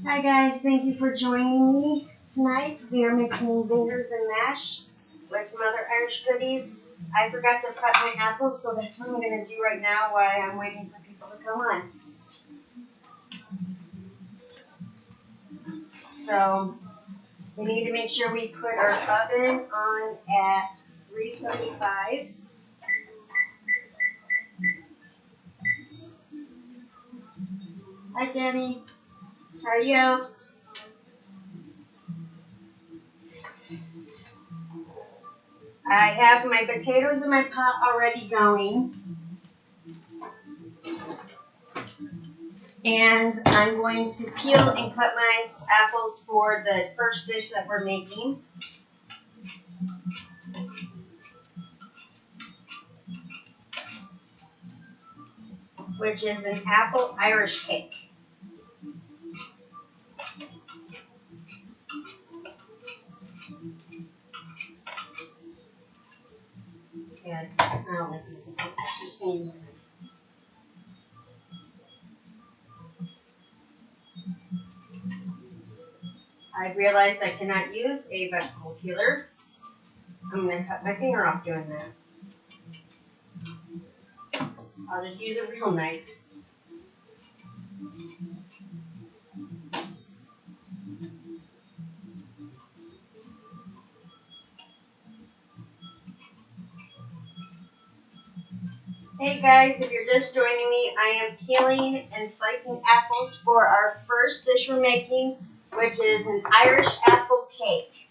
Hi guys, thank you for joining me tonight. We are making fingers and mash with some other Irish goodies. I forgot to cut my apples, so that's what I'm going to do right now while I'm waiting for people to come on. So we need to make sure we put our oven on at 375. Hi Debbie, how are you? I have my potatoes in my pot already going. And I'm going to peel and cut my apples for the first dish that we're making. Which is an apple Irish cake. Yeah, I don't like these. Just need. I realized I cannot use a vegetable peeler. I'm going to cut my finger off doing that. I'll just use a real knife. Hey guys, if you're just joining me, I am peeling and slicing apples for our first dish we're making, which is an Irish apple cake.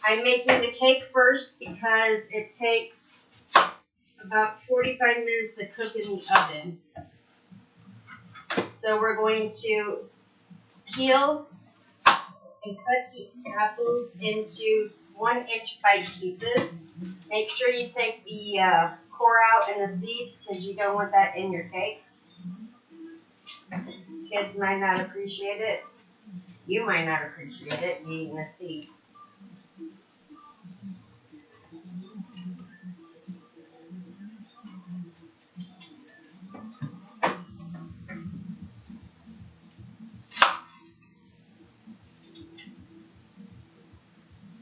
I'm making the cake first because it takes about 45 minutes to cook in the oven. So we're going to peel and cut the apples into 1-inch bite pieces. Make sure you take the core out and the seeds because you don't want that in your cake. Kids might not appreciate it. You might not appreciate it eating the seed.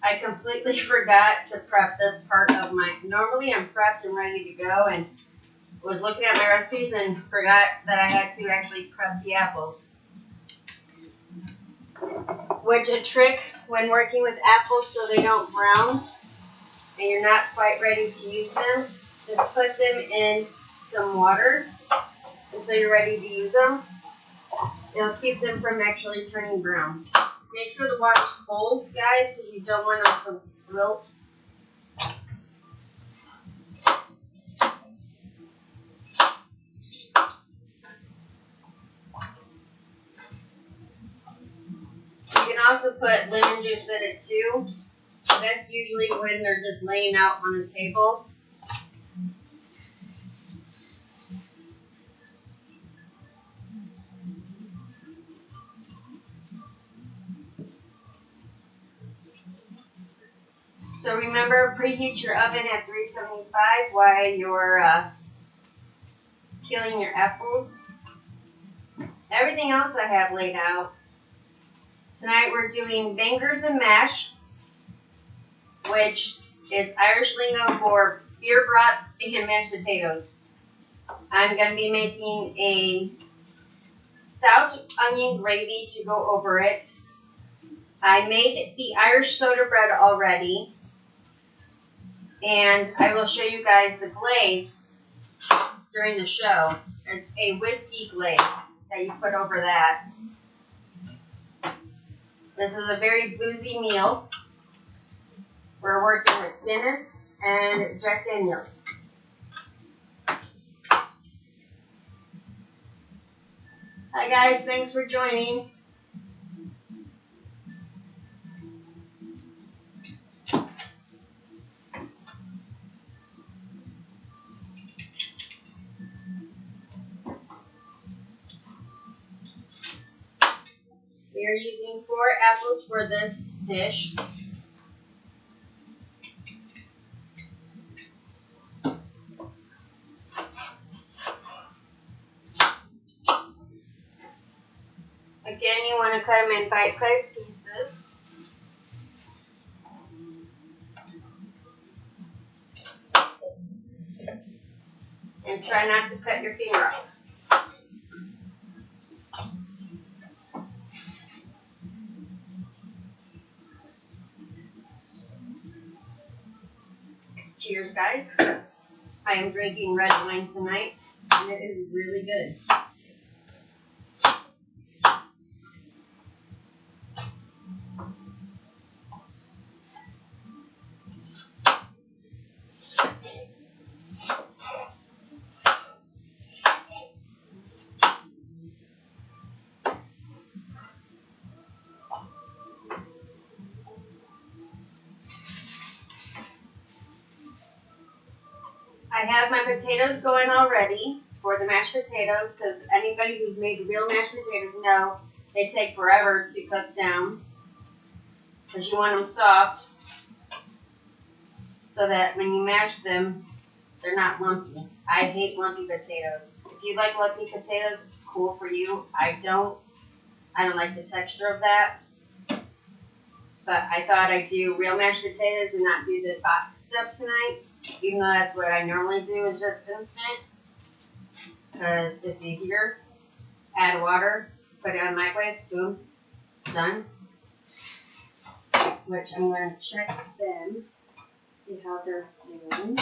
I completely forgot to prep this part of normally I'm prepped and ready to go, and was looking at my recipes and forgot that I had to actually prep the apples. Which a trick when working with apples so they don't brown and you're not quite ready to use them, just put them in some water until you're ready to use them. It'll keep them from actually turning brown. Make sure the water's cold, guys, because you don't want them to wilt. You can also put lemon juice in it too. That's usually when they're just laying out on the table. So remember, preheat your oven at 375 while you're peeling your apples. Everything else I have laid out. Tonight we're doing fingers and mash, which is Irish lingo for beer brats and mashed potatoes. I'm going to be making a Stout Onion Gravy to go over it. I made the Irish soda bread already, and I will show you guys the glaze during the show. It's a whiskey glaze that you put over that. This is a very boozy meal. We're working with Guinness and Jack Daniels. Hi guys, thanks for joining. We are using 4 apples for this dish. Again, you want to cut them in bite-sized pieces. And try not to cut your finger off. Cheers, guys. I am drinking red wine tonight, and it is really good. I have my potatoes going already for the mashed potatoes, because anybody who's made real mashed potatoes know they take forever to cook down, because you want them soft so that when you mash them, they're not lumpy. I hate lumpy potatoes. If you like lumpy potatoes, cool for you. I don't like the texture of that. But I thought I'd do real mashed potatoes and not do the box stuff tonight, even though that's what I normally do, is just instant, because it's easier. Add water, put it on the microwave, boom, done. Which I'm going to check them, see how they're doing.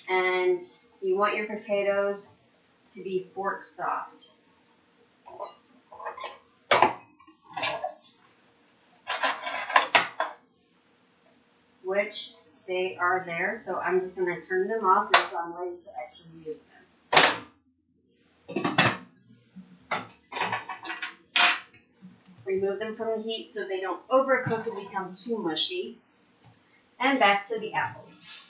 And you want your potatoes to be fork soft. Which they are there, so I'm just going to turn them off until I'm ready to actually use them. Remove them from the heat so they don't overcook and become too mushy. And back to the apples.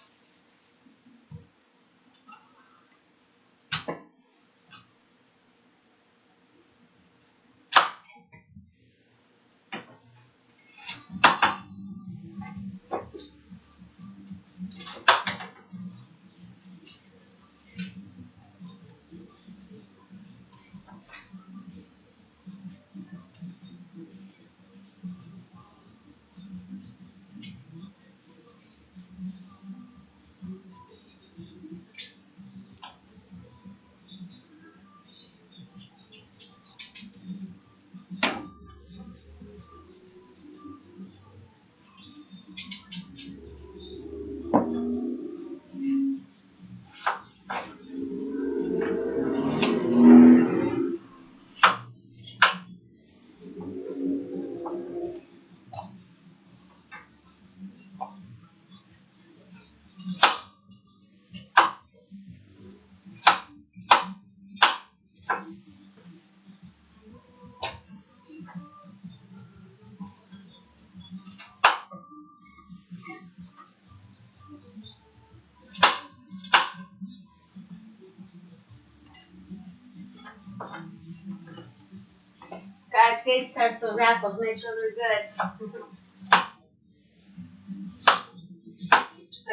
Gotta taste test those apples, make sure they're good.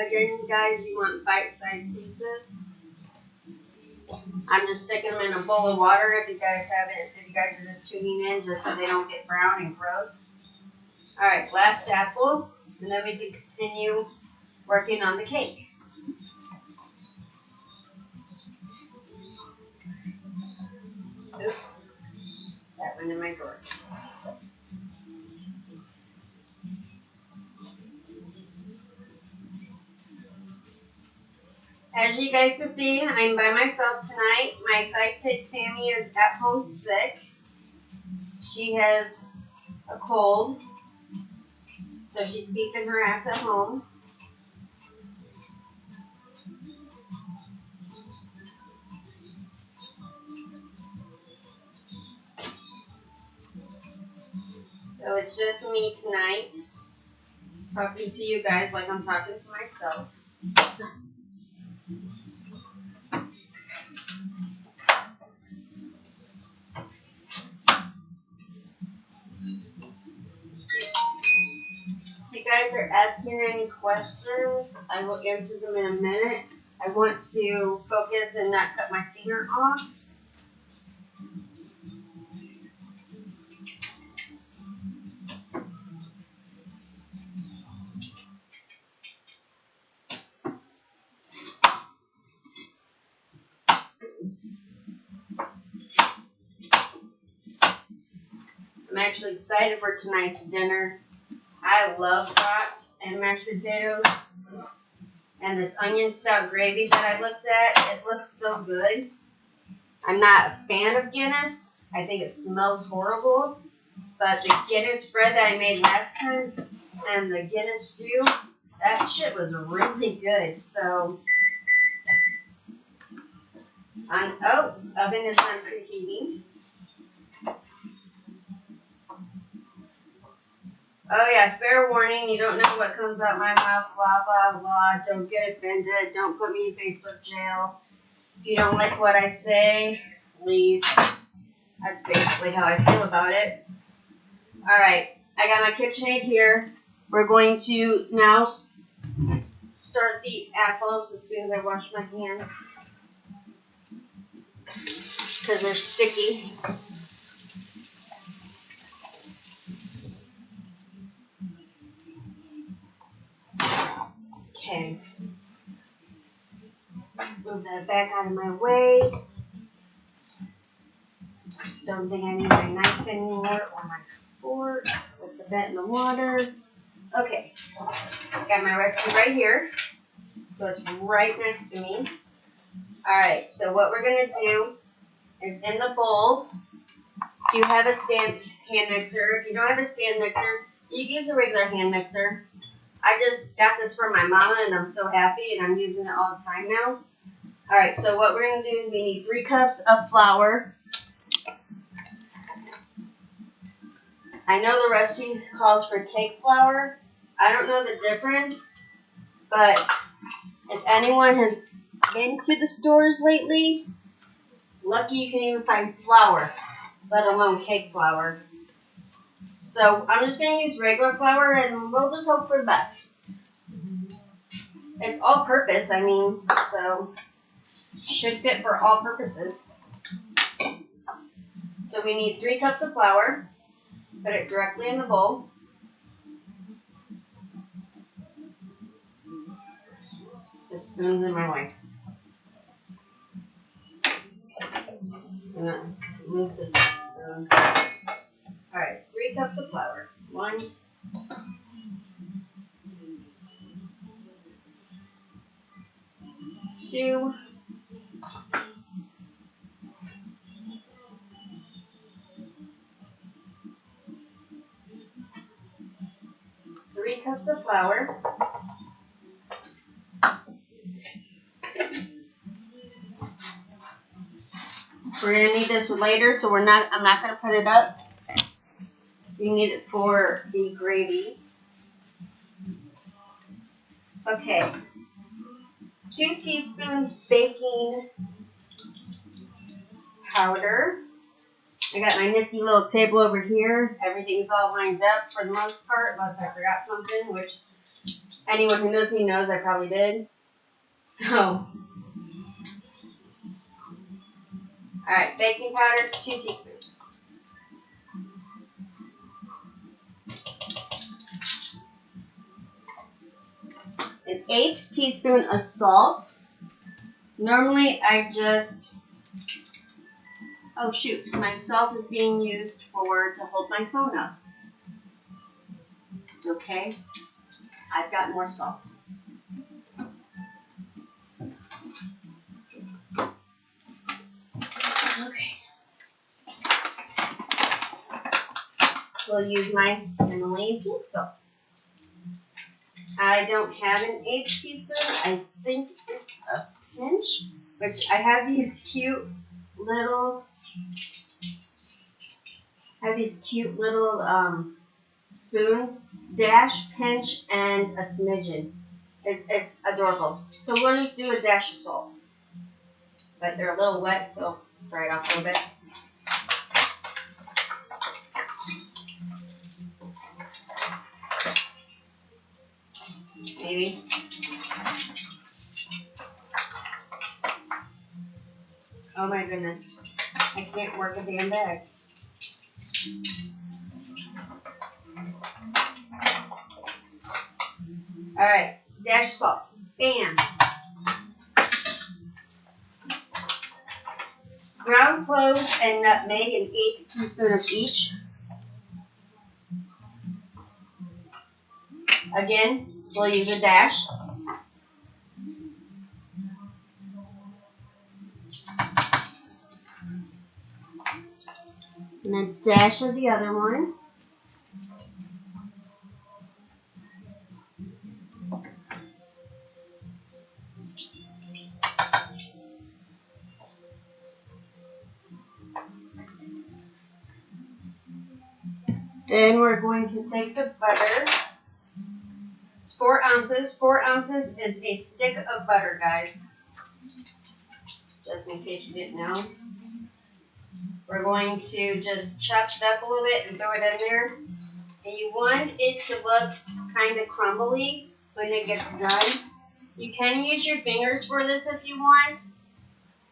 Again, you guys, you want bite-sized pieces. I'm just sticking them in a bowl of water if you guys are just tuning in, just so they don't get brown and gross. Alright, last apple, and then we can continue working on the cake. Oops, that went in my drawer. As you guys can see, I'm by myself tonight. My sidekick Tammy is at home sick. She has a cold, so she's keeping her ass at home. So it's just me tonight, talking to you guys like I'm talking to myself. If you guys are asking any questions, I will answer them in a minute. I want to focus and not cut my finger off. actually excited for tonight's dinner. I love brats and mashed potatoes. And this onion stout gravy that I looked at, it looks so good. I'm not a fan of Guinness. I think it smells horrible. But the Guinness bread that I made last time and the Guinness stew, that shit was really good. So, oven is not preheating. Oh yeah, fair warning, you don't know what comes out my mouth, blah, blah, blah. Don't get offended. Don't put me in Facebook jail. If you don't like what I say, leave. That's basically how I feel about it. Alright, I got my KitchenAid here. We're going to now start the apples as soon as I wash my hands. Because they're sticky. Okay. Move that back out of my way. Don't think I need my knife anymore or my fork. Put the bat in the water. Okay. Got my recipe right here. So it's right next to me. Alright, so what we're going to do is in the bowl, if you have a hand mixer, if you don't have a stand mixer, you can use a regular hand mixer. I just got this from my mama and I'm so happy and I'm using it all the time now. Alright, so what we're going to do is we need 3 cups of flour. I know the recipe calls for cake flour. I don't know the difference, but if anyone has been to the stores lately, lucky you can even find flour, let alone cake flour. So I'm just going to use regular flour and we'll just hope for the best. It's all purpose, I mean, so should fit for all purposes. So we need 3 cups of flour. Put it directly in the bowl. The spoon's in my way. I'm gonna move this spoon. Alright, 3 cups of flour. 1, 2, 3 cups of flour. We're going to need this later, so I'm not going to put it up. So you need it for the gravy. Okay. 2 teaspoons baking powder. I got my nifty little table over here. Everything's all lined up for the most part, unless I forgot something, which anyone who knows me knows I probably did. So, alright, baking powder, 2 teaspoons. An 1/8 teaspoon of salt. Normally I just, oh shoot, my salt is being used to hold my phone up. Okay, I've got more salt. Okay. We'll use my Himalayan pink salt. I don't have an 1/8 teaspoon. I think it's a pinch, which I have these cute little spoons, dash, pinch, and a smidgen. It's adorable. So we'll just do a dash of salt. But they're a little wet, so dry it off a little bit. Maybe. Oh my goodness. I can't work a damn bag. Alright, dash salt. Bam. Ground cloves and nutmeg, an 1/8 teaspoon of each. Again, we'll use a dash. And a dash of the other one. Then we're going to take the butter. It's 4 ounces. 4 ounces is a stick of butter, guys. Just in case you didn't know. We're going to just chop it up a little bit and throw it in there. And you want it to look kind of crumbly when it gets done. You can use your fingers for this if you want.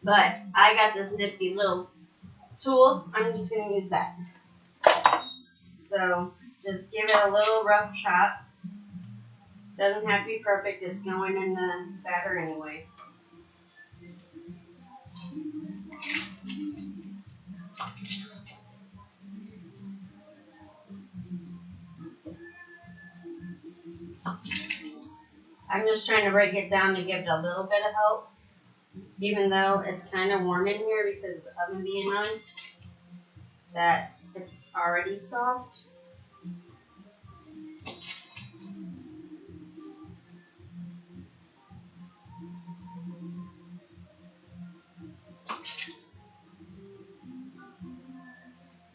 But I got this nifty little tool. I'm just going to use that. So just give it a little rough chop. Doesn't have to be perfect. It's going in the batter anyway. I'm just trying to break it down to give it a little bit of help. Even though it's kind of warm in here because of the oven being on, that it's already soft.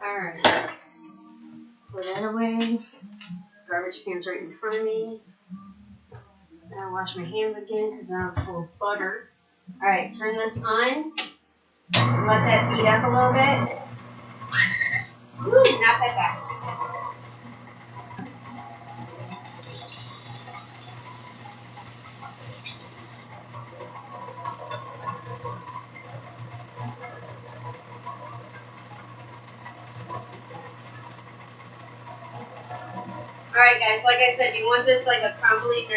Alright, put that away. Garbage can's right in front of me. Now wash my hands again because now it's full of butter. Alright, turn this on. Let that heat up a little bit. Woo, not that fast. Alright guys, like I said, you want this like a crumbly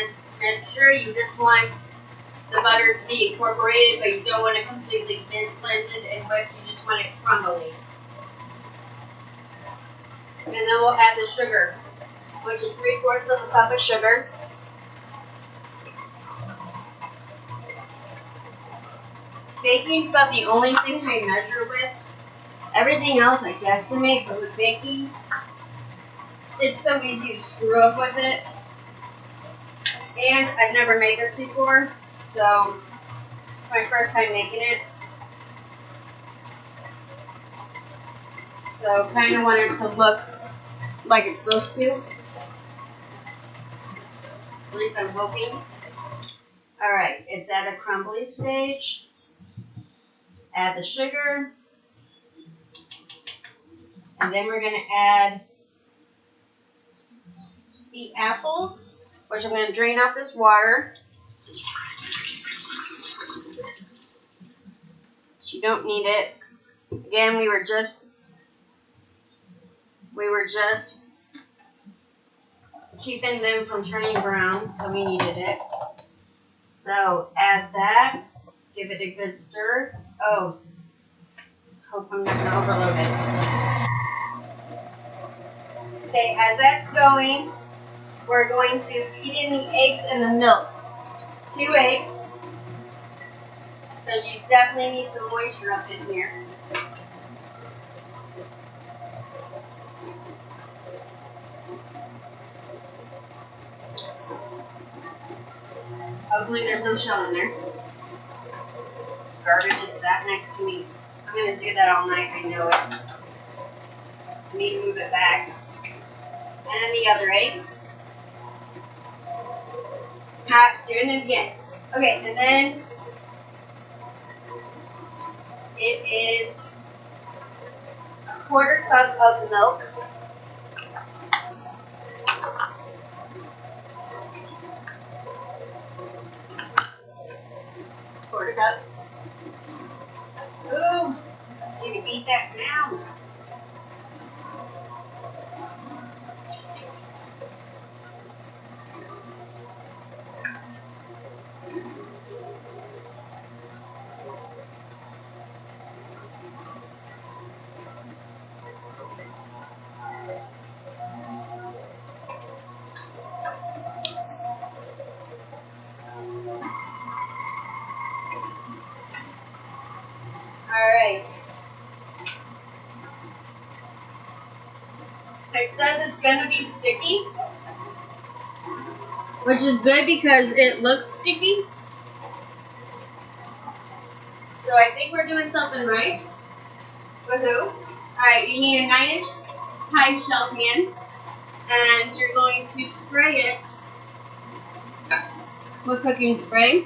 mixture. You just want the butter to be incorporated, but you don't want it completely blended and whipped. You just want it crumbly. And then we'll add the sugar, which is 3/4 of a cup of sugar. Baking's about the only thing I measure with. Everything else I guesstimate, but with baking, it's so easy to screw up with it. And I've never made this before, so it's my first time making it. So kind of want it to look like it's supposed to. At least I'm hoping. Alright, it's at a crumbly stage. Add the sugar. And then we're going to add the apples, which I'm going to drain out this water. You don't need it. Again, we were just keeping them from turning brown, so we needed it. So add that. Give it a good stir. Oh, hope I'm not going to overload it. Okay, as that's going, we're going to feed in the eggs and the milk. 2 eggs, because you definitely need some moisture up in here. Hopefully there's no shell in there. Garbage is that next to me. I'm going to do that all night, I know it. I need to move it back. And then the other egg. Doing it again. Okay, and then it is a 1/4 cup of milk. Quarter cup. Ooh, you can beat that down. says it's gonna be sticky, which is good because it looks sticky. So I think we're doing something right. Woohoo! Alright, you need a 9-inch high shelf pan, and you're going to spray it with cooking spray.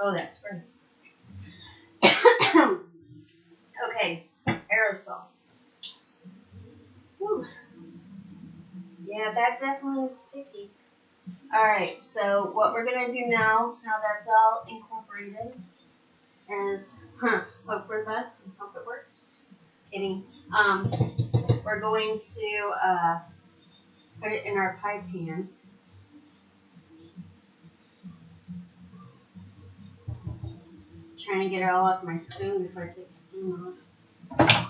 Oh, that's spray. Okay, aerosol. Whew. Yeah, that definitely is sticky. Alright, so what we're going to do now that's all incorporated, is, hope for the best, hope it works. Kidding. We're going to put it in our pie pan. Trying to get it all off my spoon before I take the spoon off.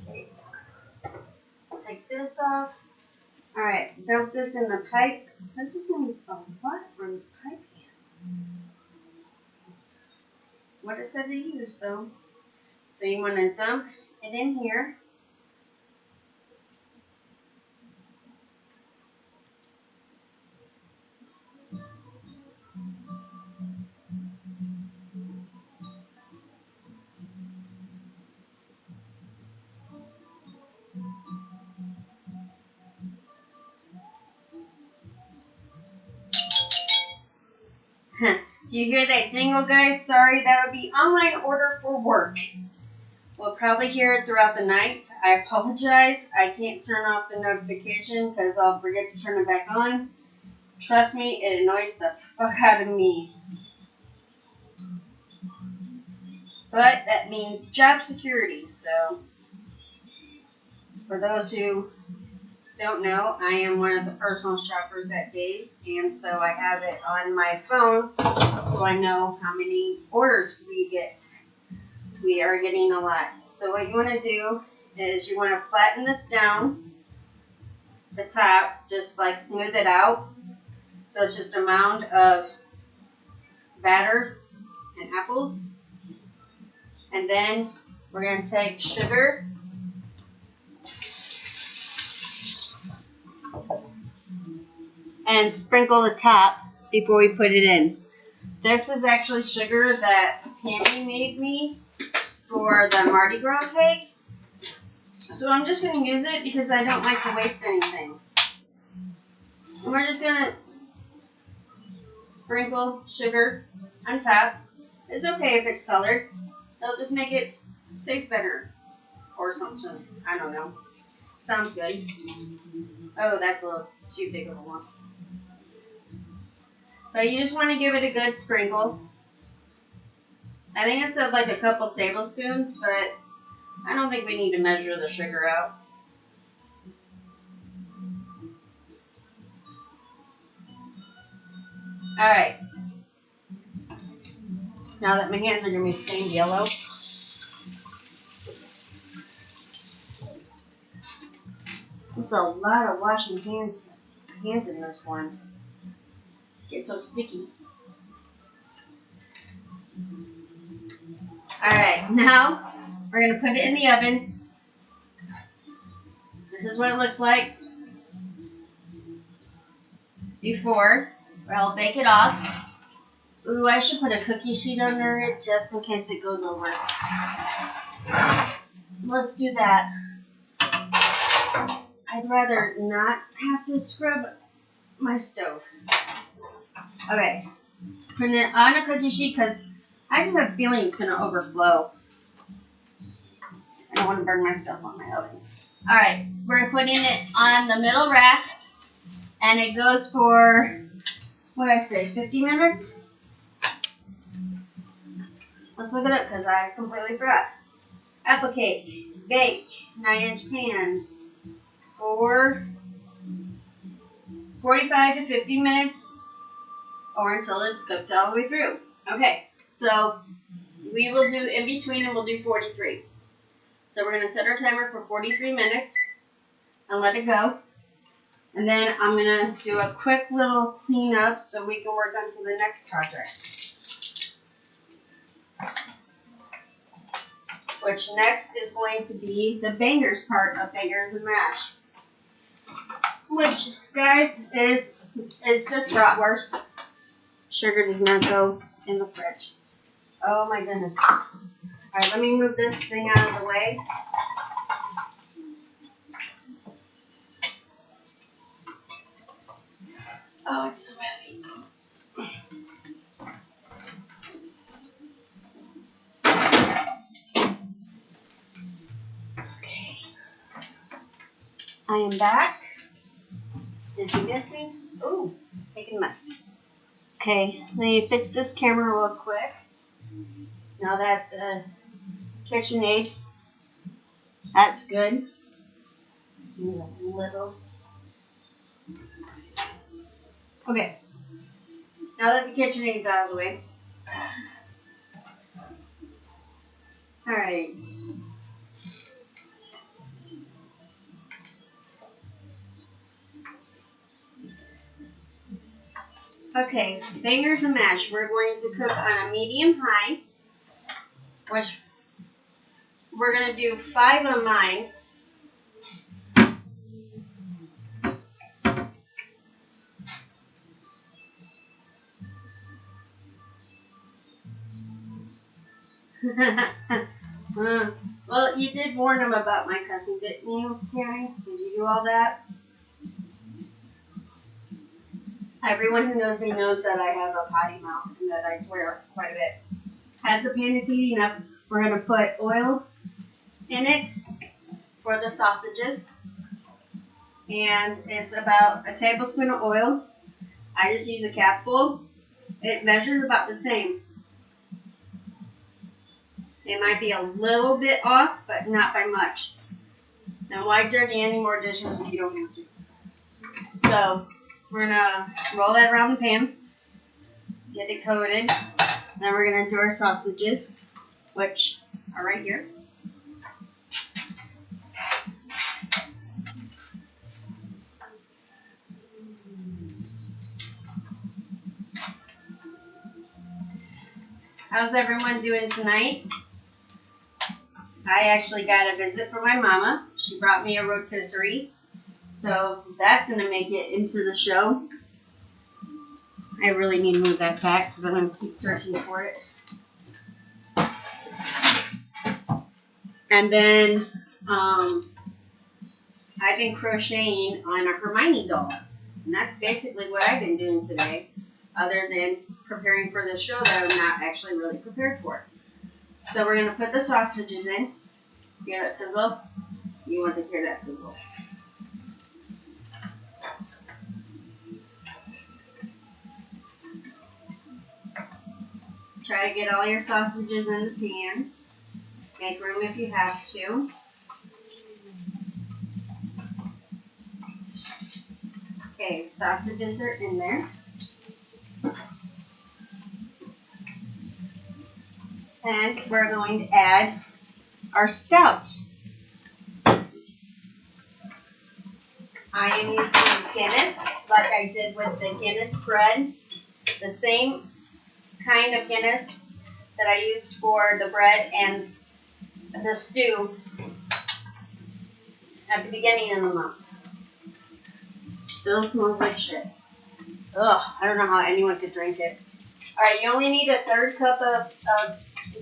Okay. Take this off. Alright, dump this in the pipe. This is going to be a lot for this pie pan. That's what it said to use, though. So you want to dump it in here. You hear that dingle, guys? Sorry, that would be online order for work. We'll probably hear it throughout the night. I apologize. I can't turn off the notification because I'll forget to turn it back on. Trust me, it annoys the fuck out of me. But that means job security, so for those who don't know, I am one of the personal shoppers at Dave's, and so I have it on my phone so I know how many orders we get. We are getting a lot. So what you want to do is you want to flatten this down, the top, just like smooth it out. So it's just a mound of batter and apples. And then we're going to take sugar. And sprinkle the top before we put it in. This is actually sugar that Tammy made me for the Mardi Gras cake. So I'm just going to use it because I don't like to waste anything. And we're just going to sprinkle sugar on top. It's okay if it's colored. It'll just make it taste better or something. I don't know. Sounds good. Oh, that's a little too big of a lump. But you just want to give it a good sprinkle. I think it said like a couple tablespoons, but I don't think we need to measure the sugar out. Alright. Now that my hands are going to be stained yellow. There's a lot of washing hands in this one. Get so sticky. Alright, now we're going to put it in the oven. This is what it looks like before. I'll bake it off. Ooh, I should put a cookie sheet under it just in case it goes over. Let's do that. I'd rather not have to scrub my stove. Okay, putting it on a cookie sheet because I just have a feeling it's going to overflow. I don't want to burn myself on my oven. Alright, we're putting it on the middle rack, and it goes for, what did I say, 50 minutes? Let's look it up because I completely forgot. Apple cake, bake, 9-inch pan, for 45 to 50 minutes, or until it's cooked all the way through. Okay, so we will do in between and we'll do 43. So we're going to set our timer for 43 minutes. and let it go. And then I'm going to do a quick little cleanup so we can work on to the next project. Which next is going to be the bangers part of bangers and mash. Which, guys, is just bratwurst. Sugar does not go in the fridge. Oh my goodness. Alright, let me move this thing out of the way. Oh, it's so heavy. Okay. I am back. Did you miss me? Ooh, making a mess. Okay, let me fix this camera real quick. Now that the KitchenAid, that's good. Need a little. Okay, now that the KitchenAid's out of the way. Alright. Okay, bangers and mash. We're going to cook on a medium high, which we're going to do 5 on mine. Well, you did warn them about my cussing, didn't you, Terry? Did you do all that? Everyone who knows me knows that I have a potty mouth and that I swear quite a bit. As the pan is heating up, we're going to put oil in it for the sausages. And it's about a tablespoon of oil. I just use a capful. It measures about the same. It might be a little bit off, but not by much. Now, why dirty any more dishes if you don't have to? So, we're going to roll that around the pan, get it coated. Then we're going to do our sausages, which are right here. How's everyone doing tonight? I actually got a visit from my mama. She brought me a rotisserie. So that's going to make it into the show. I really need to move that back because I'm going to keep searching for it. And then I've been crocheting on a Hermione doll. And that's basically what I've been doing today, other than preparing for the show that I'm not actually really prepared for. So we're going to put the sausages in. Hear that sizzle? You want to hear that sizzle. Try to get all your sausages in the pan. Make room if you have to. Okay, sausages are in there. And we're going to add our stout. I am using Guinness, like I did with the Guinness bread. The same kind of Guinness that I used for the bread and the stew at the beginning of the month. Still smells like shit. Ugh, I don't know how anyone could drink it. Alright, you only need a 1/3 cup of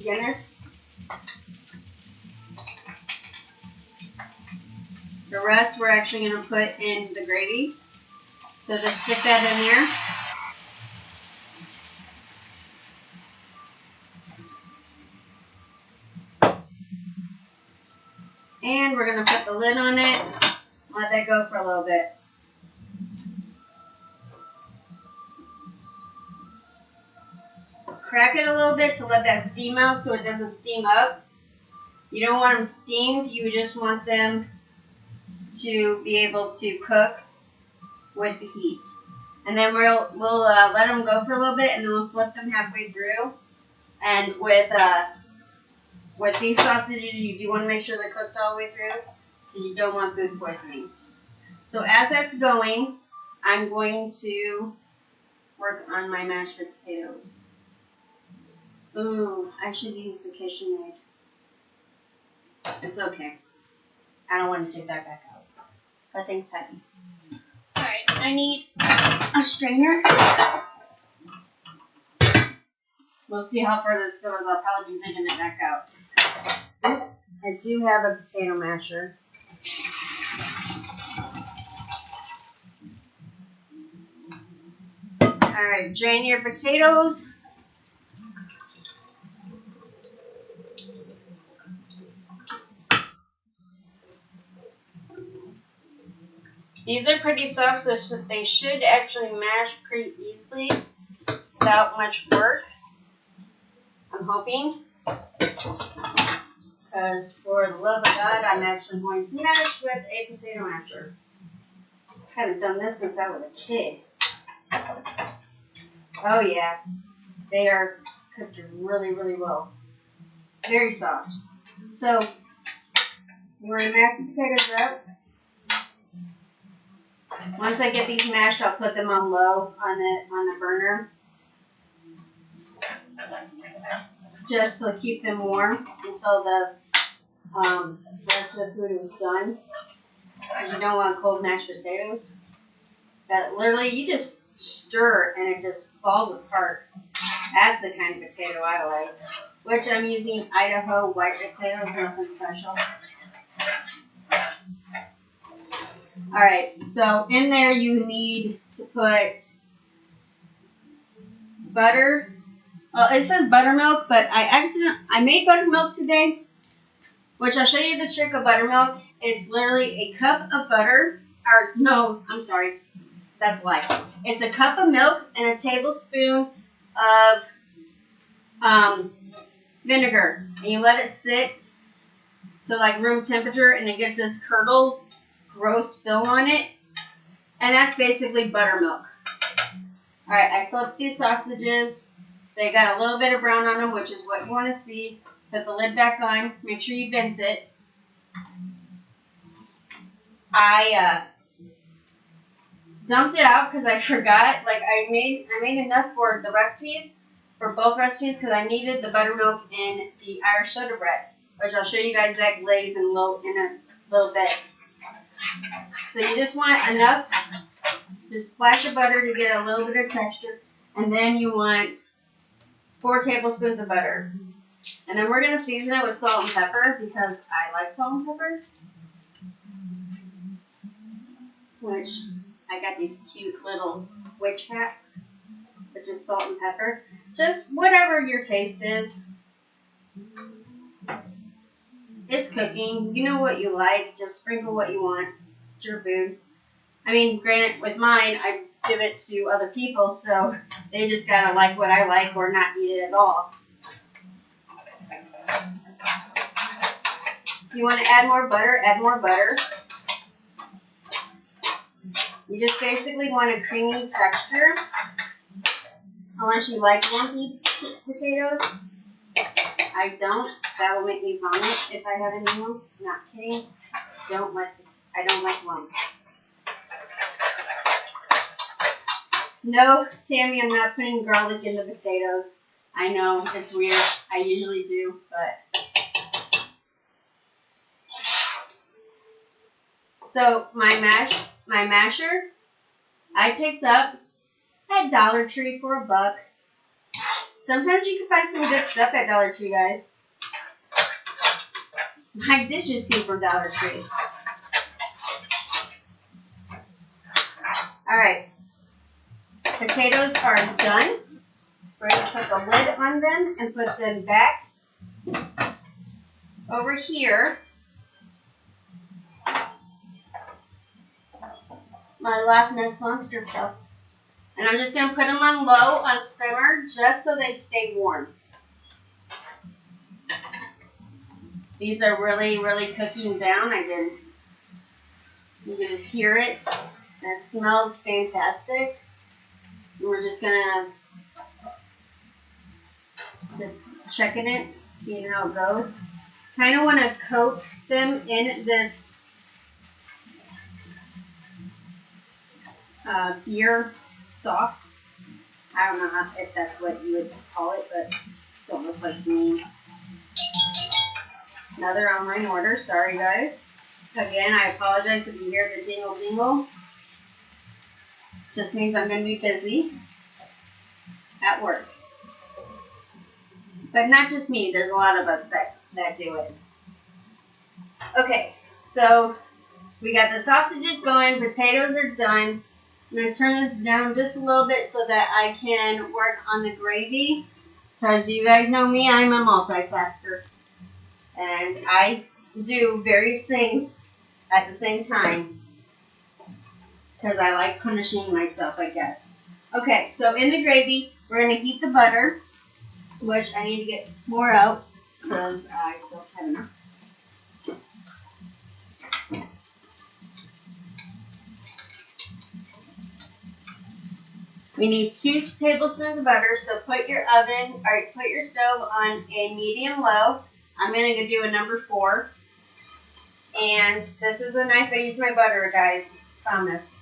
Guinness. The rest we're actually going to put in the gravy. So just stick that in there. And we're going to put the lid on it. Let that go for a little bit. Crack it a little bit to let that steam out so it doesn't steam up. You don't want them steamed. You just want them to be able to cook with the heat. And then we'll let them go for a little bit, and then we'll flip them halfway through. And with these sausages, you do want to make sure they're cooked all the way through, because you don't want food poisoning. So as that's going, I'm going to work on my mashed potatoes. Ooh, I should use the KitchenAid. It's okay. I don't want to take that back out. That thing's heavy. Alright, I need a strainer. We'll see how far this goes. I'll probably be taking it back out. Oops, I do have a potato masher. Alright, drain your potatoes. These are pretty soft, so they should actually mash pretty easily without much work. I'm hoping. Because for the love of God, I'm actually going to mash with a potato masher. I haven't done this since I was a kid. Oh yeah, they are cooked really, really well. Very soft. So, we're going to mash the potatoes up. Once I get these mashed, I'll put them on low on the burner. Just to keep them warm until the rest of the food is done. Because you don't want cold mashed potatoes. That literally, you just stir and it just falls apart. That's the kind of potato I like. Which I'm using Idaho white potatoes, nothing special. Alright, so in there you need to put butter. Well, it says buttermilk, but I made buttermilk today, which I'll show you the trick of buttermilk. It's literally a cup of butter, or no, I'm sorry, that's a lie. It's a cup of milk and a tablespoon of vinegar, and you let it sit to like room temperature, and it gets this curdled, gross film on it, and that's basically buttermilk. Alright, I flipped these sausages. They got a little bit of brown on them, which is what you want to see. Put the lid back on. Make sure you vent it. I dumped it out because I forgot. Like I made enough for the recipes, for both recipes, because I needed the buttermilk and the Irish soda bread, which I'll show you guys that glaze in a little bit. So you just want enough, just splash of butter to get a little bit of texture, and then you want 4 tablespoons of butter. And then we're going to season it with salt and pepper because I like salt and pepper. Which, I got these cute little witch hats, which is salt and pepper. Just whatever your taste is. It's cooking. You know what you like. Just sprinkle what you want. It's your food. I mean, granted, with mine, I give it to other people, so they just gotta like what I like or not eat it at all. You want to add more butter, add more butter. You just basically want a creamy texture. Unless you like lumpy potatoes. I don't. That will make me vomit if I have any lumps. Not kidding. I don't like lumps. No, Tammy, I'm not putting garlic in the potatoes. I know, it's weird. I usually do, but... So, my masher, I picked up at Dollar Tree for $1. Sometimes you can find some good stuff at Dollar Tree, guys. My dishes came from Dollar Tree. Alright. Potatoes are done. We're going to put the lid on them and put them back over here. My Loch Ness Monster cup. And I'm just going to put them on low, on simmer, just so they stay warm. These are really, really cooking down. You can just hear it. And it smells fantastic. And we're just gonna checking it, seeing how it goes. Kind of want to coat them in this beer sauce. I don't know if that's what you would call it, but it's what it looks like to me. Another online order. Sorry, guys. Again, I apologize if you hear the dingle dingle. Just means I'm going to be busy at work. But not just me. There's a lot of us that do it. Okay, so we got the sausages going. Potatoes are done. I'm going to turn this down just a little bit so that I can work on the gravy. Because you guys know me, I'm a multitasker. And I do various things at the same time. Because I like punishing myself, I guess. Okay, so in the gravy, we're going to heat the butter. Which I need to get more out. Because I don't have enough. We need 2 tablespoons of butter, so put your stove on a medium-low. I'm going to do a number 4. And this is the knife I use my butter, guys. Promise.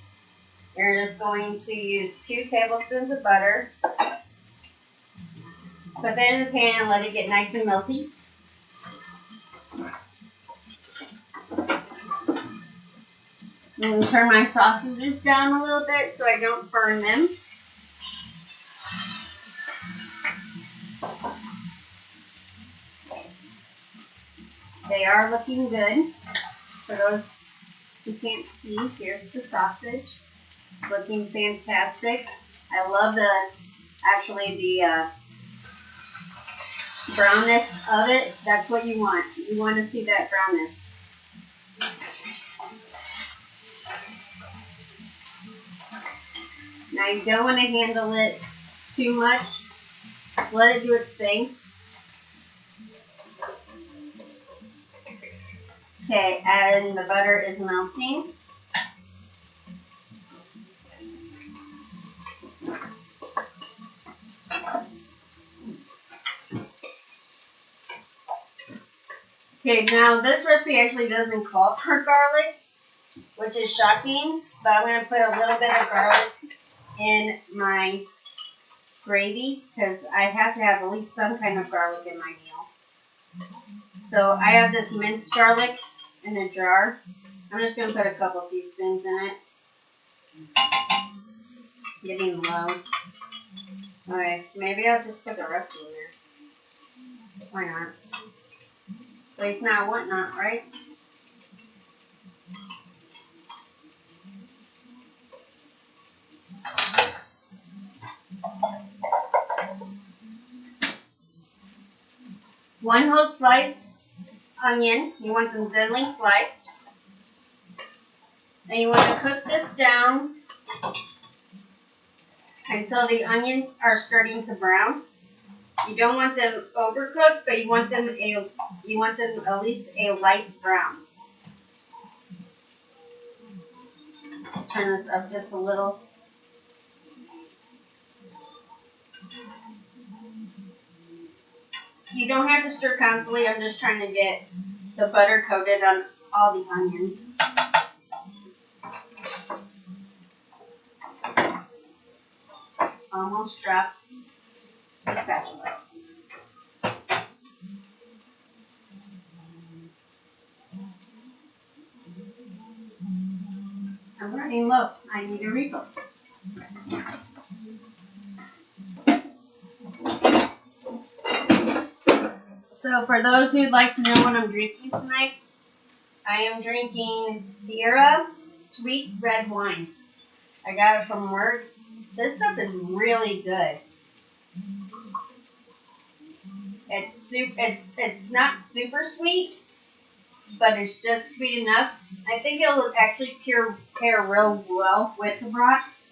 You're just going to use 2 tablespoons of butter. Put that in the pan and let it get nice and melty. I'm going to turn my sausages down a little bit so I don't burn them. They are looking good. For those who can't see, here's the sausage. It's looking fantastic. I love the brownness of it. That's what you want. You want to see that brownness. Now you don't want to handle it too much. Just let it do its thing. Okay, and the butter is melting. Okay, now this recipe actually doesn't call for garlic, which is shocking, but I'm going to put a little bit of garlic in my gravy because I have to have at least some kind of garlic in my meal. So I have this minced garlic in a jar. I'm just going to put a couple teaspoons in it. Getting low. Alright, maybe I'll just put the rest in there. Why not? Waste not, want not, right? One whole sliced onion. You want them thinly sliced. And you want to cook this down until the onions are starting to brown. You don't want them overcooked, but you want them at least a light brown. Turn this up just a little. You don't have to stir constantly. I'm just trying to get the butter coated on all the onions. Almost dropped the spatula. I'm running low. I need a refill. So for those who'd like to know what I'm drinking tonight, I am drinking Sierra Sweet Red Wine. I got it from work. This stuff is really good. It's not super sweet, but it's just sweet enough. I think it'll actually pair real well with the brats.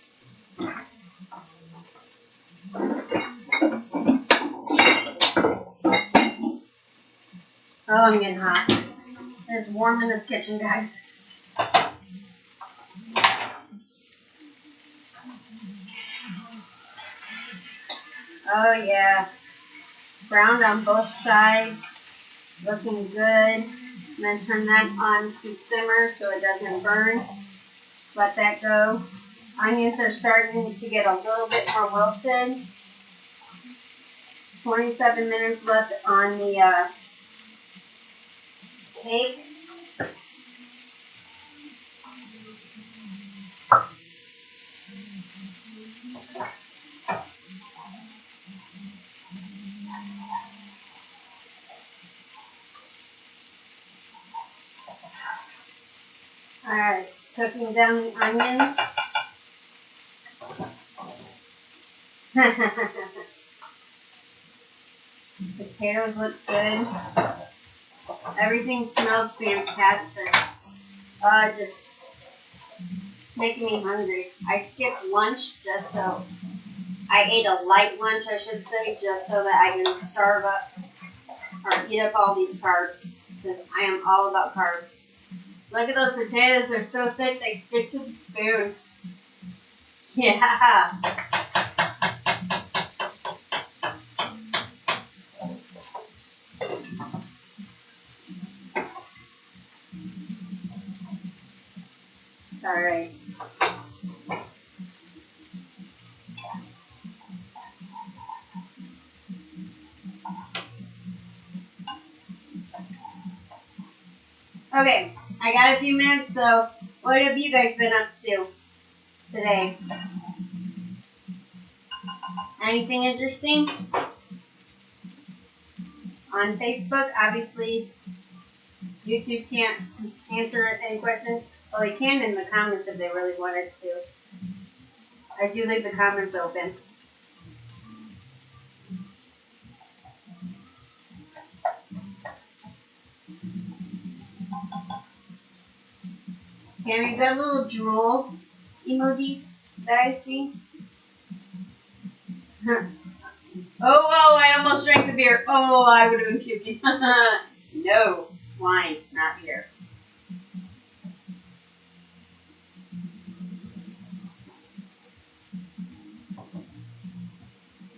Oh, I'm getting hot. It's warm in this kitchen, guys. Oh yeah. Browned on both sides. Looking good. And then turn that on to simmer so it doesn't burn. Let that go. Onions are starting to get a little bit more wilted. 27 minutes left on the cake. Alright, cooking down the onions. Potatoes look good. Everything smells fantastic. Just making me hungry. I skipped lunch just so I ate a light lunch, I should say, just so that I can starve up or eat up all these carbs, because I am all about carbs. Look at those potatoes, they're so thick they stick to the spoon. Yeah. Alright. Okay, I got a few minutes, so what have you guys been up to today? Anything interesting? On Facebook, obviously, YouTube can't answer any questions. Well, they can in the comments if they really wanted to. I do leave the comments open. Tammy, is that little drool emojis that I see? Oh, I almost drank the beer. Oh, I would have been puking. No, wine, not beer.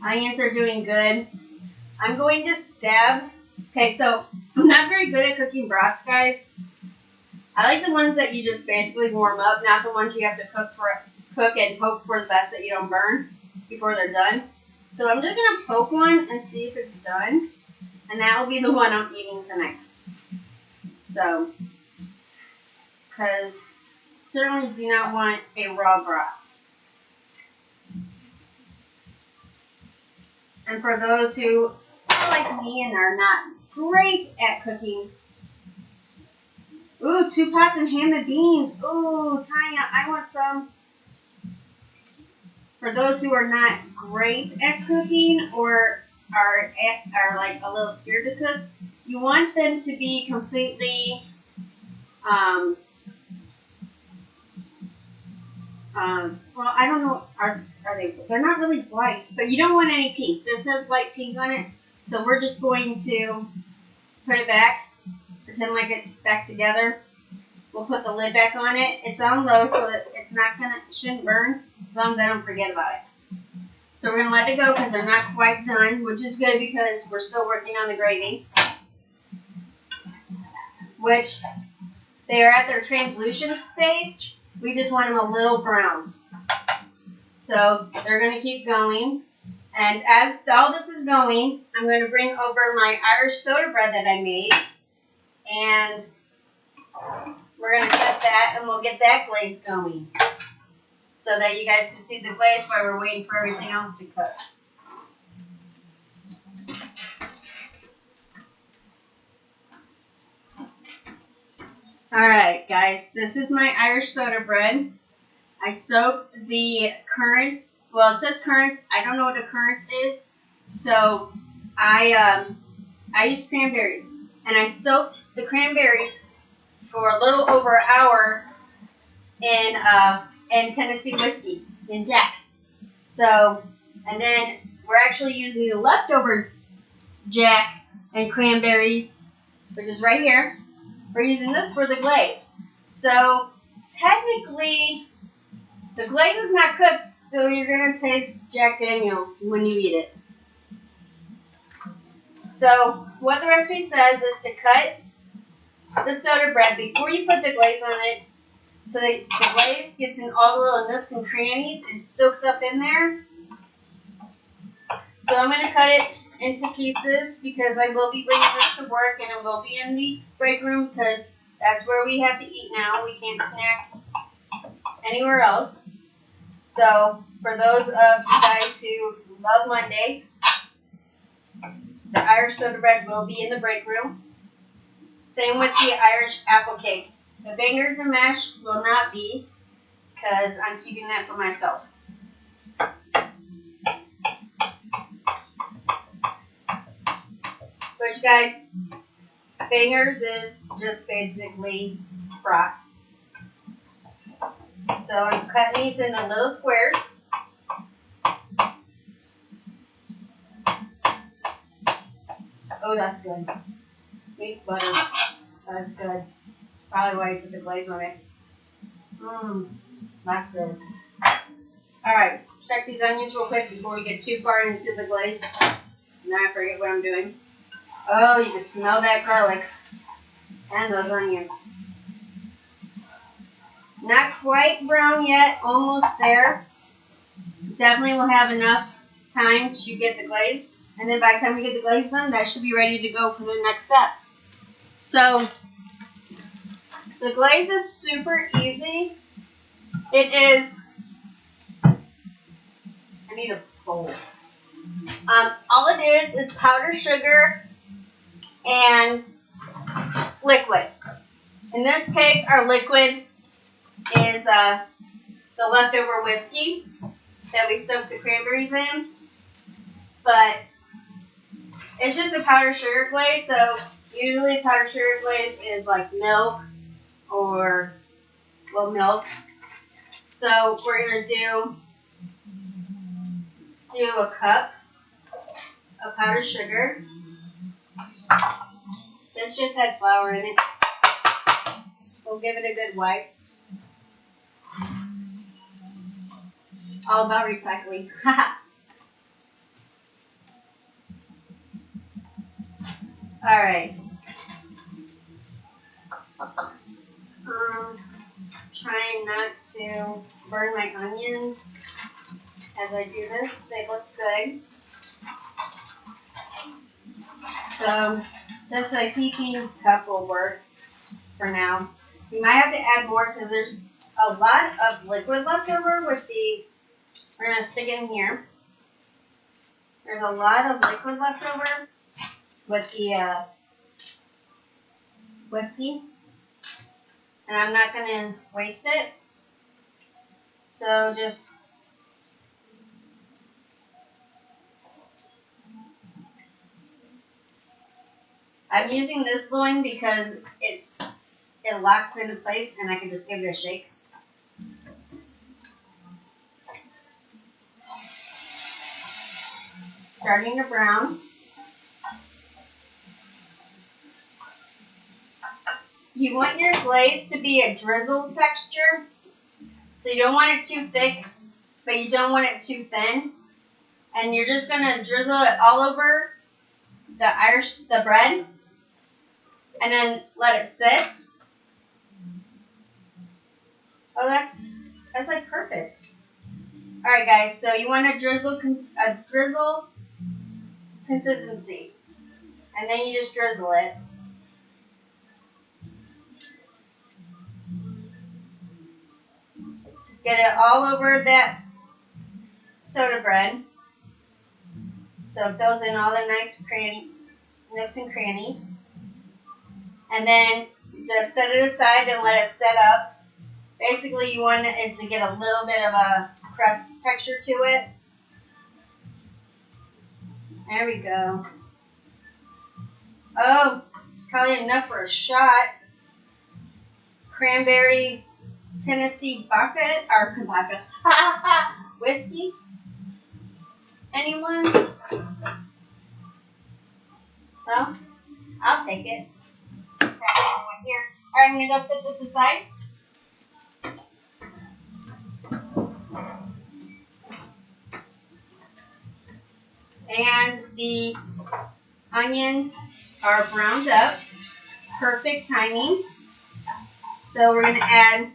Onions are doing good. I'm going to stab. Okay, so I'm not very good at cooking broths, guys. I like the ones that you just basically warm up, not the ones you have to cook and hope for the best that you don't burn before they're done. So I'm just gonna poke one and see if it's done, and that will be the one I'm eating tonight. So, because certainly do not want a raw broth. And for those who are like me and are not great at cooking, ooh, 2 pots and ham and beans. Ooh, Tanya, I want some. For those who are not great at cooking or are like a little scared to cook, you want them to be completely well, I don't know, are they, they're not really white, but you don't want any pink. This has light pink on it, so we're just going to put it back, pretend like it's back together. We'll put the lid back on it. It's on low so that it shouldn't burn, as long as I don't forget about it. So we're going to let it go because they're not quite done, which is good because we're still working on the gravy, which they are at their translucent stage. We just want them a little brown. So they're going to keep going. And as all this is going, I'm going to bring over my Irish soda bread that I made. And we're going to cut that and we'll get that glaze going, so that you guys can see the glaze while we're waiting for everything else to cook. Alright guys, this is my Irish soda bread. I soaked the currant, well it says currant, I don't know what a currant is, so I used cranberries, and I soaked the cranberries for a little over an hour in Tennessee whiskey, in Jack. So, and then we're actually using the leftover Jack and cranberries, which is right here. We're using this for the glaze. So, technically, the glaze is not cooked, so you're going to taste Jack Daniels when you eat it. So, what the recipe says is to cut the soda bread before you put the glaze on it, so that the glaze gets in all the little nooks and crannies and soaks up in there. So I'm going to cut it into pieces because I will be bringing this to work and it will be in the break room because that's where we have to eat now. We can't snack anywhere else. So for those of you guys who love Monday, the Irish soda bread will be in the break room. Same with the Irish apple cake. The bangers and mash will not be because I'm keeping that for myself. Which, guys, bangers is just basically brats. So I'm cutting these into little squares. Oh, that's good. Meats butter. That's good. Probably why you put the glaze on it. That's good. Alright, check these onions real quick before we get too far into the glaze. Now I forget what I'm doing. Oh, you can smell that garlic and those onions. Not quite brown yet, almost there. Definitely will have enough time to get the glaze. And then by the time we get the glaze done, that should be ready to go for the next step. So, the glaze is super easy. It is, I need a bowl. All it is powdered sugar and liquid. In this case, our liquid is the leftover whiskey that we soaked the cranberries in. But it's just a powdered sugar glaze, so usually powdered sugar glaze is like milk or milk. So we're going to do a cup of powdered sugar. This just had flour in it. We'll give it a good wipe. All about recycling. Alright. Trying not to burn my onions as I do this. They look good. So this a heaping cup will work for now. You might have to add more because there's a lot of liquid left over with the, we're going to stick it in here. There's a lot of liquid left over with the whiskey. And I'm not going to waste it. So just I'm using this loin because it locks into place and I can just give it a shake. Starting to brown. You want your glaze to be a drizzle texture. So you don't want it too thick, but you don't want it too thin. And you're just going to drizzle it all over the bread. And then let it sit. Oh, that's like perfect. All right, guys. So you want a drizzle consistency, and then you just drizzle it. Just get it all over that soda bread, so it goes in all the nice nooks and crannies. And then just set it aside and let it set up. Basically, you want it to get a little bit of a crust texture to it. There we go. Oh, it's probably enough for a shot. Cranberry Tennessee vodka or vodka. Whiskey? Anyone? No? I'll take it. Here. Alright, I'm going to go set this aside. And the onions are browned up. Perfect timing. So we're going to add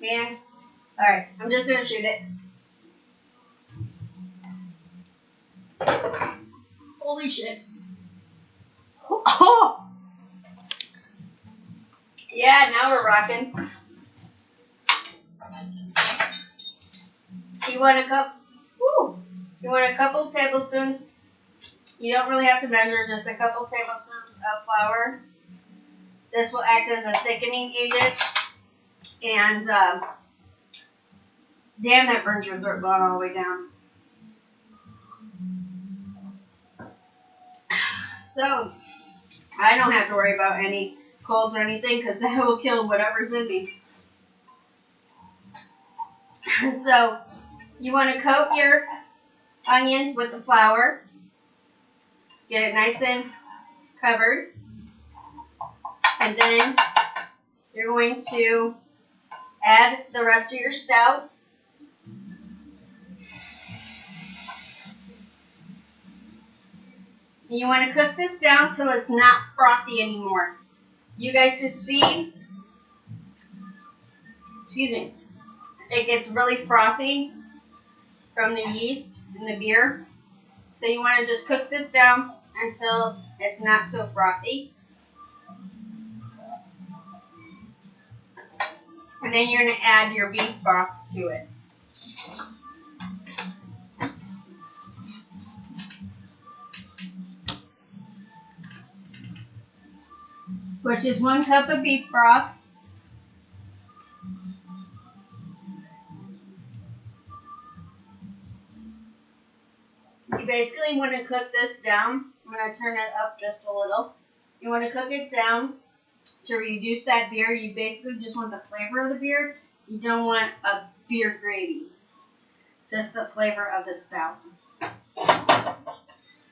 Man. Alright, I'm just gonna shoot it. Holy shit. Oh! Yeah, now we're rocking. You want a cup? Woo! You want a couple tablespoons. You don't really have to measure, just a couple tablespoons of flour. This will act as a thickening agent. And damn, that burns your throat going all the way down. So I don't have to worry about any colds or anything because that will kill whatever's in me. So you want to coat your onions with the flour. Get it nice and covered. And then you're going to add the rest of your stout. And you want to cook this down till it's not frothy anymore. You get to see, it gets really frothy from the yeast in the beer. So you want to just cook this down until it's not so frothy. And then you're going to add your beef broth to it. Which is 1 cup of beef broth. You basically want to cook this down. I'm going to turn it up just a little. You want to cook it down to reduce that beer. You basically just want the flavor of the beer. You don't want a beer gravy. Just the flavor of the stout.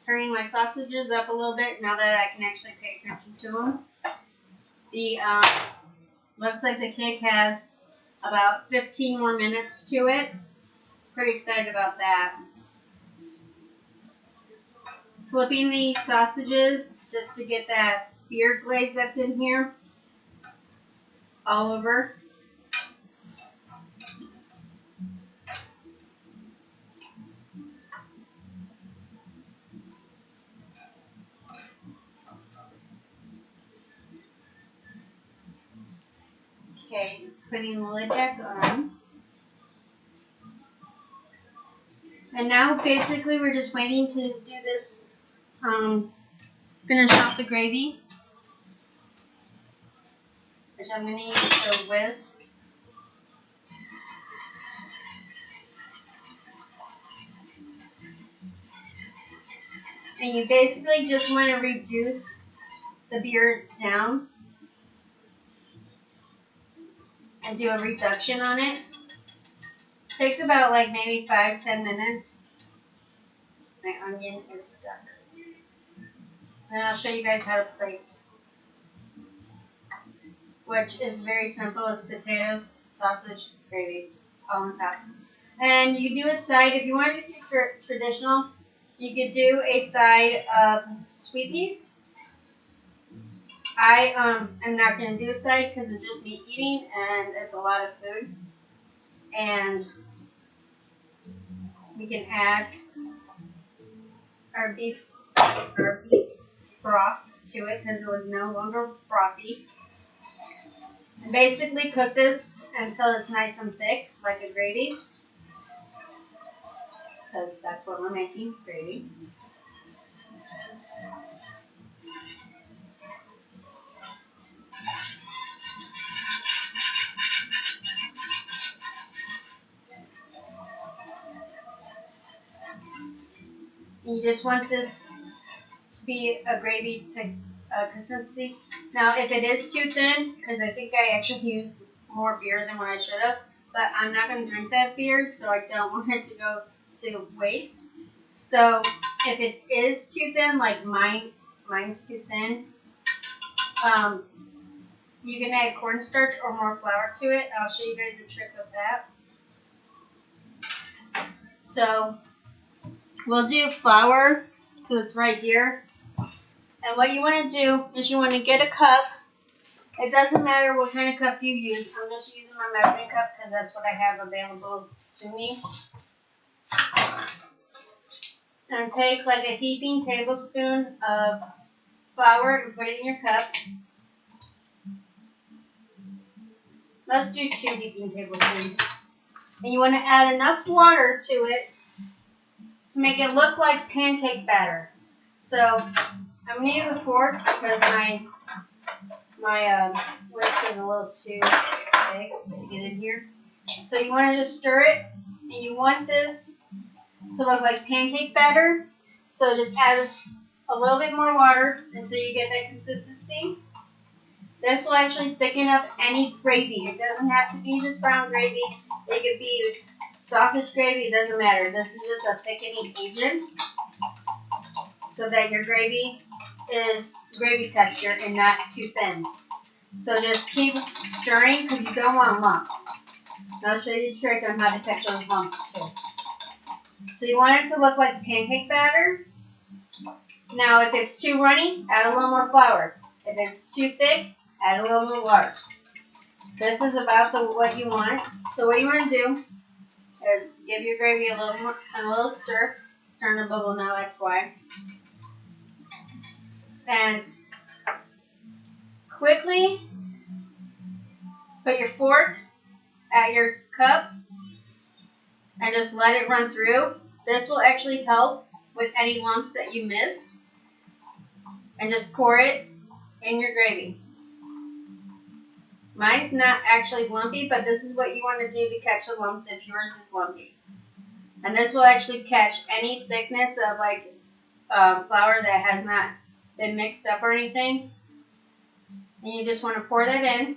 Turning my sausages up a little bit now that I can actually pay attention to them. The looks like the cake has about 15 more minutes to it. Pretty excited about that. Flipping the sausages just to get that beer glaze that's in here all over. Okay, putting the lid back on. And now basically we're just waiting to do this, finish off the gravy, which I'm going to use a whisk. And you basically just want to reduce the beer down and do a reduction on it. Takes about like maybe 5-10 minutes. My onion is stuck. And I'll show you guys how to plate, which is very simple. It's potatoes, sausage, gravy, all on top. And you do a side, if you wanted to do traditional, you could do a side of sweet peas. I am not going to do a side because it's just me eating and it's a lot of food. And we can add our beef broth to it because it was no longer frothy. And basically cook this until it's nice and thick, like a gravy. Because that's what we're making, gravy. You just want this to be a gravy consistency. Now, if it is too thin, because I think I actually used more beer than what I should have, but I'm not going to drink that beer, so I don't want it to go to waste. So, if it is too thin, like mine's too thin, you can add cornstarch or more flour to it. I'll show you guys a trick with that. So, we'll do flour, because it's right here. And what you want to do is you want to get a cup It doesn't matter what kind of cup you use. I'm just using my measuring cup because that's what I have available to me. And take like a heaping tablespoon of flour and put it in your cup. Let's do 2 heaping tablespoons. And you want to add enough water to it to make it look like pancake batter. So I'm going to use a fork because my whisk is a little too big to get in here. So you want to just stir it, and you want this to look like pancake batter. So just add a little bit more water until you get that consistency. This will actually thicken up any gravy. It doesn't have to be just brown gravy. It could be sausage gravy. It doesn't matter. This is just a thickening agent so that your gravy is gravy texture and not too thin. So just keep stirring because you don't want lumps. And I'll show you a trick on how to catch those lumps too. So you want it to look like pancake batter. Now if it's too runny, add a little more flour. If it's too thick, add a little more water. This is about what you want. So what you want to do is give your gravy a little stir. It's starting to bubble now, that's why. And quickly put your fork at your cup and just let it run through. This will actually help with any lumps that you missed. And just pour it in your gravy. Mine's not actually lumpy, but this is what you want to do to catch the lumps if yours is lumpy. And this will actually catch any thickness of flour that has not been mixed up or anything. And you just want to pour that in.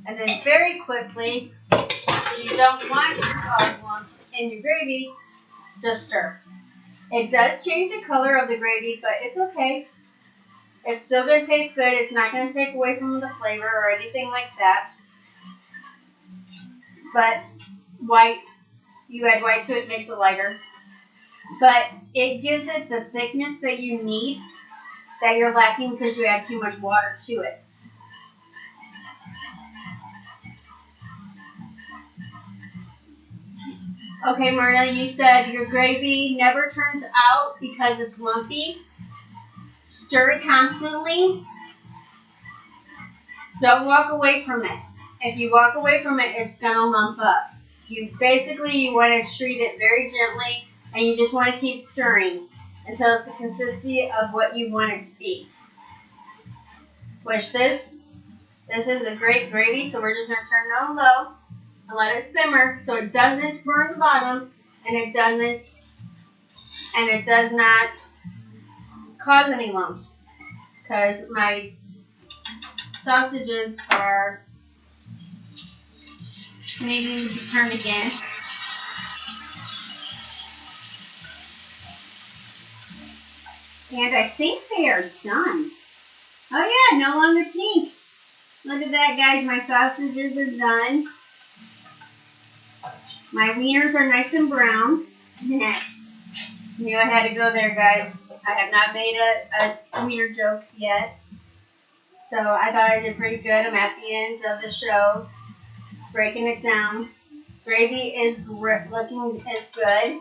And then very quickly, if you don't want to cause lumps in your gravy, just stir. It does change the color of the gravy, but it's okay. It's still going to taste good. It's not going to take away from the flavor or anything like that. But you add white to it, makes it lighter. But it gives it the thickness that you need that you're lacking because you add too much water to it. Okay, Marna, you said your gravy never turns out because it's lumpy. Stir it constantly. Don't walk away from it. If you walk away from it, it's going to lump up. You want to treat it very gently, and you just want to keep stirring until it's the consistency of what you want it to be. Which this is a great gravy, so we're just going to turn it on low and let it simmer so it doesn't burn the bottom and it does not cause any lumps. Because my sausages are needing to be turned again. And I think they are done. Oh yeah, no longer pink. Look at that, guys. My sausages are done. My wieners are nice and brown. Knew I had to go there, guys. I have not made a wiener joke yet. So I thought I did pretty good. I'm at the end of the show, breaking it down. Gravy is looking good.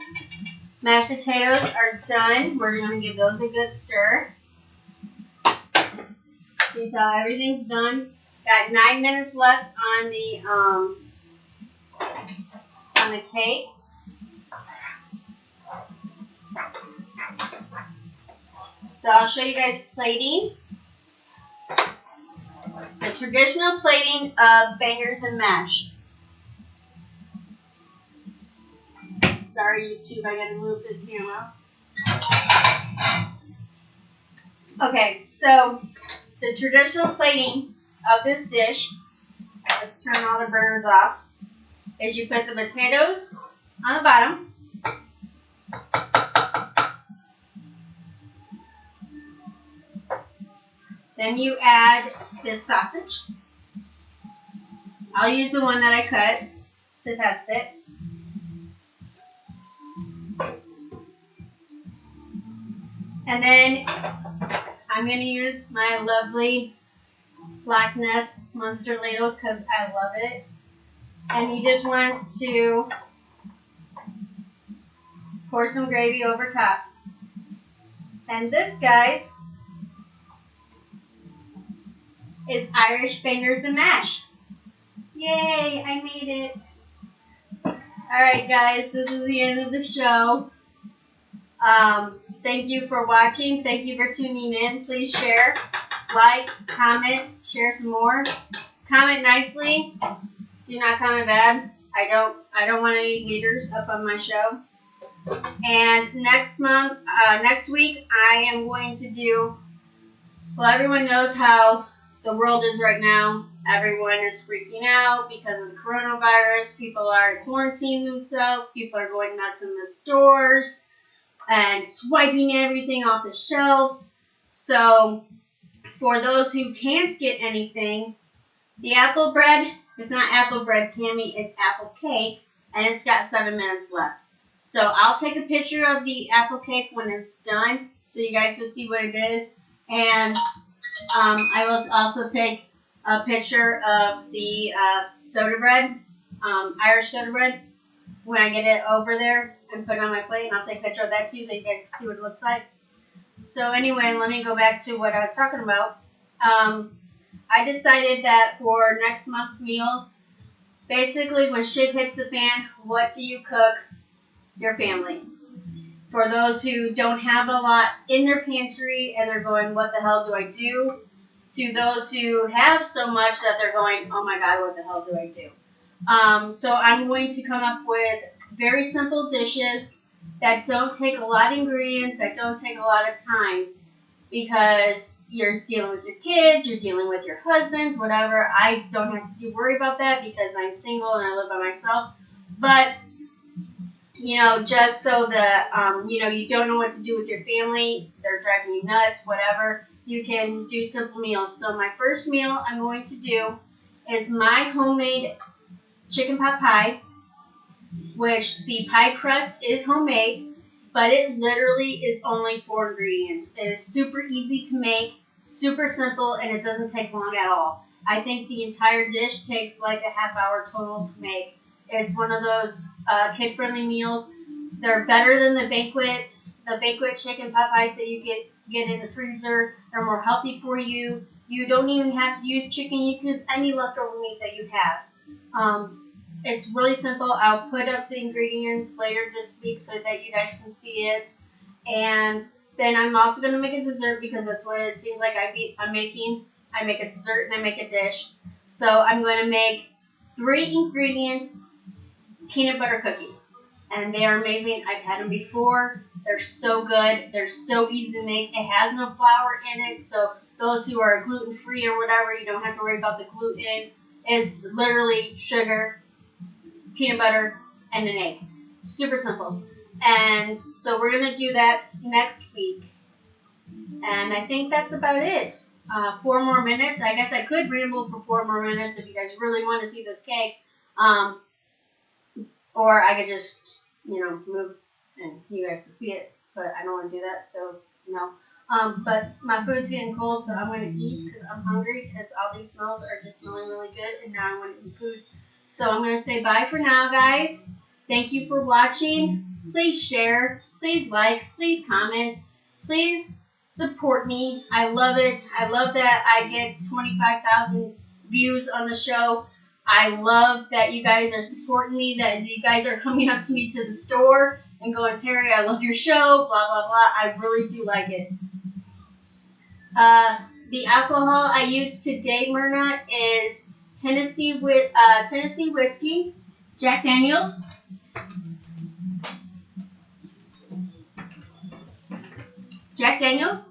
Mashed potatoes are done. We're going to give those a good stir. You can tell everything's done. Got 9 minutes left on the cake. So I'll show you guys plating. The traditional plating of bangers and mash. Sorry, YouTube, I gotta move the camera. Okay, so the traditional plating of this dish, let's turn all the burners off, is you put the potatoes on the bottom. Then you add this sausage. I'll use the one that I cut to test it. And then I'm going to use my lovely Black Nest Monster ladle because I love it. And you just want to pour some gravy over top. And this, guys, is Irish fingers and mash. Yay, I made it. Alright guys, this is the end of the show. Thank you for watching. Thank you for tuning in. Please share, like, comment, share some more. Comment nicely. Do not comment bad. I don't want any haters up on my show. And next week, I am going to do, well, everyone knows how the world is right now. Everyone is freaking out because of the coronavirus. People are quarantining themselves. People are going nuts in the stores and swiping everything off the shelves. So, for those who can't get anything, the apple bread, it's not apple bread, Tammy, it's apple cake, and it's got 7 minutes left. So, I'll take a picture of the apple cake when it's done, so you guys can see what it is. And I will also take a picture of the soda bread, Irish soda bread, when I get it over there and put it on my plate, and I'll take a picture of that too so you guys can see what it looks like. So anyway, let me go back to what I was talking about. I decided that for next month's meals, basically when shit hits the fan, what do you cook your family? For those who don't have a lot in their pantry and they're going, what the hell do I do? To those who have so much that they're going, oh my God, what the hell do I do? So I'm going to come up with very simple dishes that don't take a lot of ingredients, that don't take a lot of time, because you're dealing with your kids, you're dealing with your husband, whatever. I don't have to worry about that because I'm single and I live by myself. But just so that, you don't know what to do with your family, they're driving you nuts, whatever, you can do simple meals. So my first meal I'm going to do is my homemade chicken pot pie, which the pie crust is homemade, but it literally is only 4 ingredients. It is super easy to make, super simple, and it doesn't take long at all. I think the entire dish takes like a half hour total to make. It's one of those kid-friendly meals. They're better than the banquet chicken pot pies that you get in the freezer. They're more healthy for you. You don't even have to use chicken. You can use any leftover meat that you have. It's really simple. I'll put up the ingredients later this week so that you guys can see it. And then I'm also going to make a dessert because that's what it seems like I'm making. I make a dessert and I make a dish. So I'm going to make 3 ingredient peanut butter cookies. And they are amazing. I've had them before. They're so good. They're so easy to make. It has no flour in it. So those who are gluten-free or whatever, you don't have to worry about the gluten. It's literally sugar, peanut butter, and an egg. Super simple. And so we're going to do that next week. And I think that's about it. 4 more minutes. I guess I could ramble for 4 more minutes if you guys really want to see this cake. Or I could just, move and you guys can see it. But I don't want to do that, so no. But my food's getting cold, so I'm going to eat because I'm hungry because all these smells are just smelling really good. And now I want to eat food. So I'm going to say bye for now, guys. Thank you for watching. Please share. Please like. Please comment. Please support me. I love it. I love that I get 25,000 views on the show. I love that you guys are supporting me, that you guys are coming up to me to the store and going, Terry, I love your show, blah, blah, blah. I really do like it. The alcohol I use today, Myrna, is Tennessee whiskey, Jack Daniels. Jack Daniels.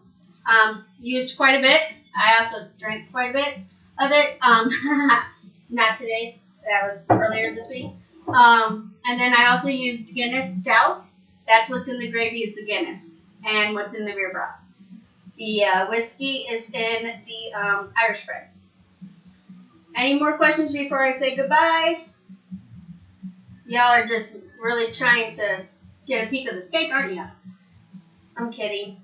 Used quite a bit. I also drank quite a bit of it. Not today. That was earlier this week. And then I also used Guinness Stout. That's what's in the gravy is the Guinness. And what's in the beer broth. The whiskey is in the Irish bread. Any more questions before I say goodbye? Y'all are just really trying to get a peek of this cake, aren't you? I'm kidding.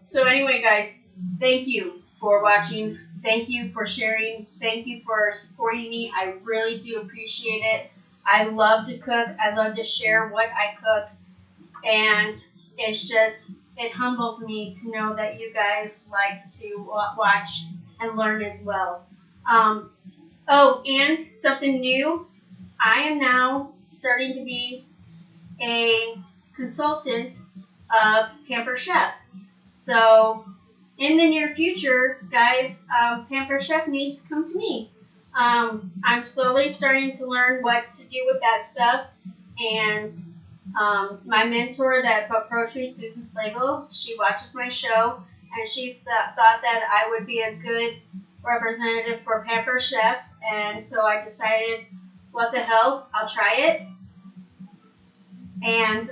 So anyway, guys, thank you for watching. thank you for sharing. Thank you for supporting me. I really do appreciate it. I love to cook. I love to share what I cook. And it's just, it humbles me to know that you guys like to watch and learn as well. Oh, and something new. I am now starting to be a consultant of Pamper Chef. So in the near future, guys, Pamper Chef needs to come to me. I'm slowly starting to learn what to do with that stuff. And my mentor that approached me, Susan Slagle, she watches my show, and she thought that I would be a good representative for Pamper Chef. And so I decided, what the hell, I'll try it. And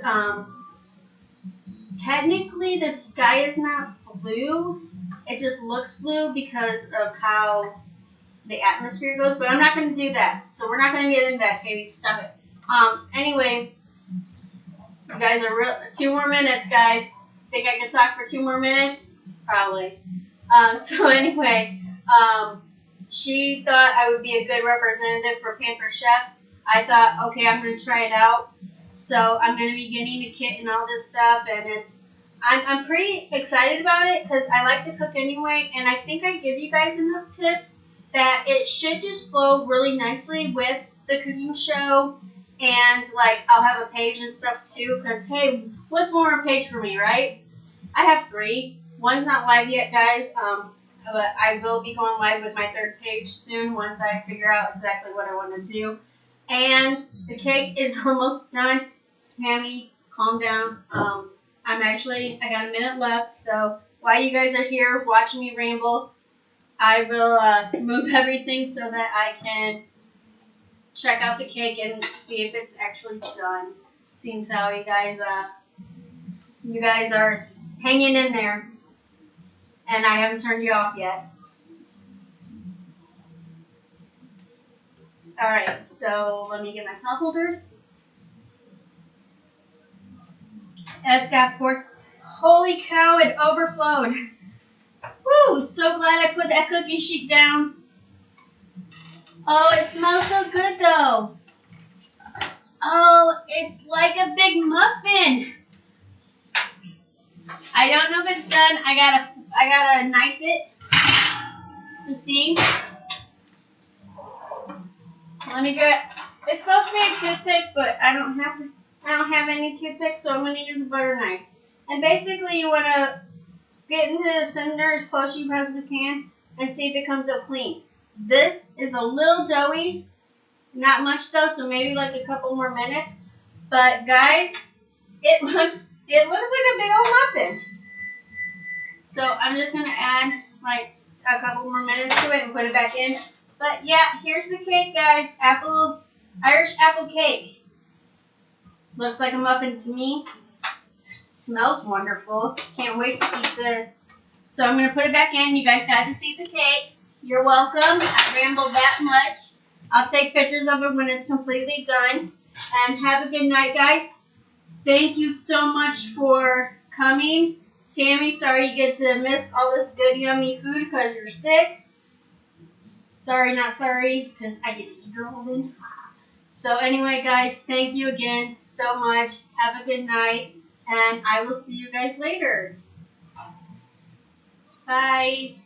technically the sky is not blue. It just looks blue because of how the atmosphere goes, but I'm not going to do that. So we're not going to get into that, Tammy. Stop it. Anyway, you guys are 2 more minutes, guys. Think I can talk for 2 more minutes? Probably. So anyway, she thought I would be a good representative for Pamper Chef. I thought, okay, I'm going to try it out. So I'm going to be getting a kit and all this stuff, and I'm pretty excited about it because I like to cook anyway, and I think I give you guys enough tips that it should just flow really nicely with the cooking show, and like I'll have a page and stuff too, because hey, what's more a page for me, right? I have 3. One's not live yet, guys, but I will be going live with my 3rd page soon once I figure out exactly what I want to do. And the cake is almost done. Tammy, calm down. I got a minute left, so while you guys are here watching me ramble, I will move everything so that I can check out the cake and see if it's actually done. Seems how you guys are hanging in there, and I haven't turned you off yet. All right, so let me get my cup holders. It's got pork. Holy cow, it overflowed. Woo, so glad I put that cookie sheet down. Oh, it smells so good though. Oh, it's like a big muffin. I don't know if it's done. I gotta knife it to see. Let me get. It's supposed to be a toothpick, but I don't have any toothpicks, so I'm gonna use a butter knife. And basically, you wanna get into the center as close as you possibly can and see if it comes up clean. This is a little doughy, not much though, so maybe like a couple more minutes. But guys, it looks like a big old muffin. So I'm just gonna add like a couple more minutes to it and put it back in. But yeah, here's the cake, guys. Irish apple cake. Looks like a muffin to me. Smells wonderful. Can't wait to eat this. So I'm going to put it back in. You guys got to see the cake. You're welcome. I rambled that much. I'll take pictures of it when it's completely done. And have a good night, guys. Thank you so much for coming. Tammy, sorry you get to miss all this good, yummy food because you're sick. Sorry, not sorry, because I get to eat your woman. So anyway, guys, thank you again so much. Have a good night. And I will see you guys later. Bye.